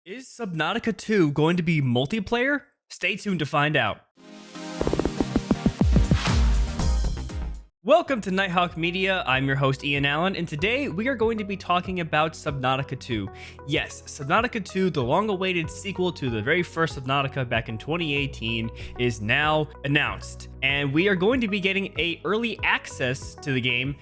Is Subnautica 2 going to be multiplayer? Stay tuned to find out. Welcome to Nighthawk Media. I'm your host Ian Allen, and today we are going to be talking about Subnautica 2. Yes, Subnautica 2, the long-awaited sequel to the very first Subnautica back in 2018, is now announced, and we are going to be getting a early access to the game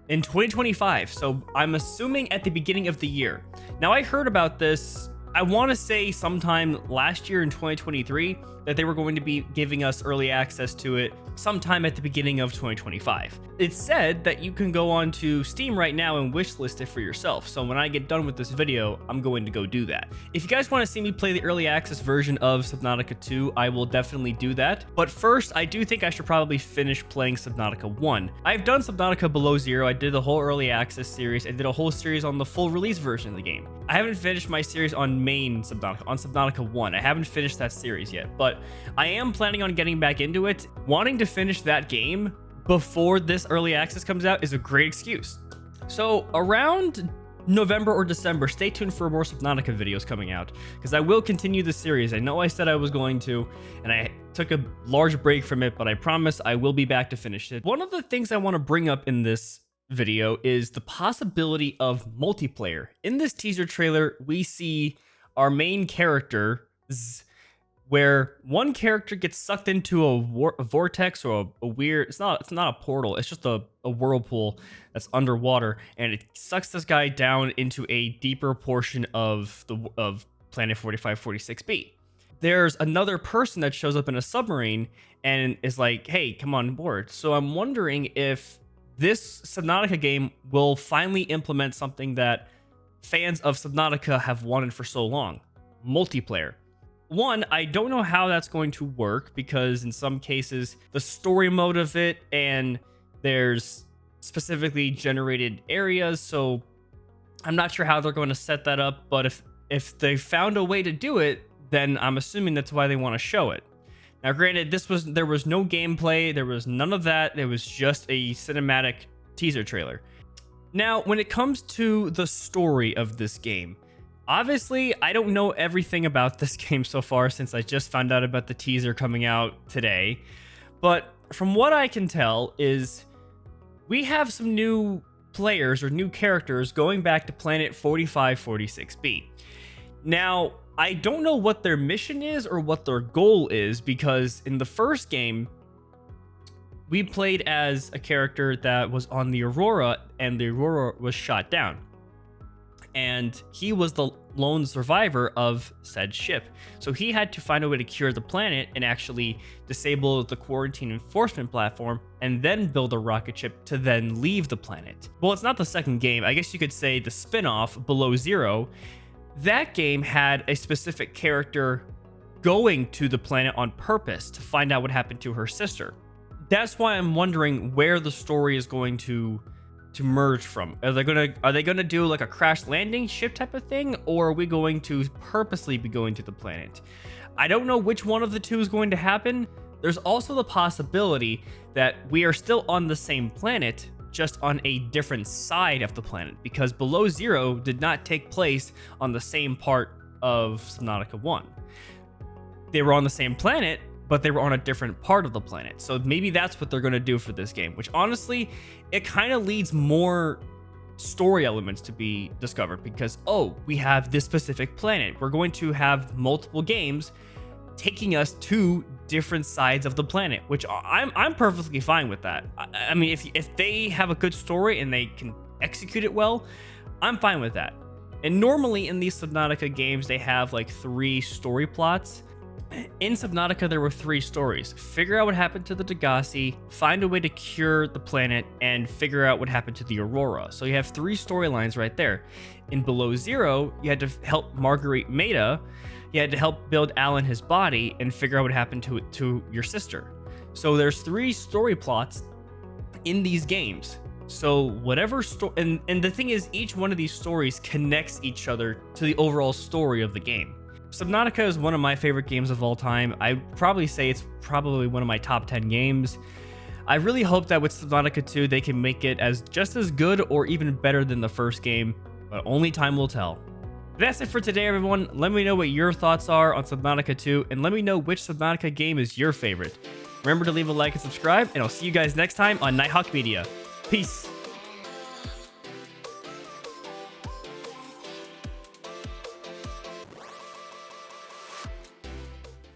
in 2025, so I'm assuming at the beginning of the year. Now, I heard about this, I want to say sometime last year in 2023, that they were going to be giving us early access to it sometime at the beginning of 2025. It's said that you can go on to Steam right now and wishlist it for yourself, so when I get done with this video, I'm going to go do that. If you guys want to see me play the early access version of Subnautica 2, I will definitely do that. But first, I do think I should probably finish playing Subnautica 1. I've done Subnautica Below Zero, I did the whole early access series, I did a whole series on the full release version of the game. I haven't finished my series on main Subnautica, on Subnautica 1. I haven't finished that series yet, but I am planning on getting back into it. Wanting to finish that game before this early access comes out is a great excuse. So around November or December, stay tuned for more Subnautica videos coming out, because I will continue the series. I know I said I was going to, and I took a large break from it, but I promise I will be back to finish it. One of the things I want to bring up in this video is the possibility of multiplayer. In this teaser trailer, we see our main characters, where one character gets sucked into a vortex or a weird, it's not a portal, it's just a whirlpool that's underwater, and it sucks this guy down into a deeper portion of planet 4546b. There's another person that shows up in a submarine and is like, hey, come on board. So I'm wondering if this Subnautica game will finally implement something that fans of Subnautica have wanted for so long: multiplayer. One, I don't know how that's going to work, because in some cases the story mode of it, and there's specifically generated areas, so I'm not sure how they're going to set that up. But if they found a way to do it, then I'm assuming that's why they want to show it. Now, granted, there was no gameplay, there was none of that. It was just a cinematic teaser trailer. Now, when it comes to the story of this game, obviously, I don't know everything about this game so far, since I just found out about the teaser coming out today. But from what I can tell is we have some new players or new characters going back to planet 4546b. Now, I don't know what their mission is or what their goal is, because in the first game, we played as a character that was on the Aurora, and the Aurora was shot down. And he was the lone survivor of said ship. So he had to find a way to cure the planet and actually disable the quarantine enforcement platform, and then build a rocket ship to then leave the planet. Well, it's not the second game. I guess you could say the spin-off, Below Zero. That game had a specific character going to the planet on purpose to find out what happened to her sister. That's why I'm wondering where the story is going to merge from. Are they gonna do like a crash landing ship type of thing, or are we going to purposely be going to the planet? I don't know which one of the two is going to happen. There's also the possibility that we are still on the same planet, just on a different side of the planet, because Below Zero did not take place on the same part of Subnautica 1. They were on the same planet, but they were on a different part of the planet. So maybe that's what they're going to do for this game, which honestly, it kind of leads more story elements to be discovered, because, oh, we have this specific planet. We're going to have multiple games taking us to different sides of the planet, which I'm perfectly fine with that. I mean, if they have a good story and they can execute it well, I'm fine with that. And normally in these Subnautica games, they have like 3 story plots. In Subnautica, there were 3 stories: figure out what happened to the Degassi, find a way to cure the planet, and figure out what happened to the Aurora. So you have 3 storylines right there. In Below Zero, you had to help Marguerite Maida, you had to help build Alan his body, and figure out what happened to your sister. So there's 3 story plots in these games. So whatever story, and the thing is, each one of these stories connects each other to the overall story of the game. Subnautica is one of my favorite games of all time. I'd probably say it's probably one of my top 10 games. I really hope that with Subnautica 2, they can make it just as good or even better than the first game, but only time will tell. That's it for today, everyone. Let me know what your thoughts are on Subnautica 2, and let me know which Subnautica game is your favorite. Remember to leave a like and subscribe, and I'll see you guys next time on Nighthawk Media. Peace.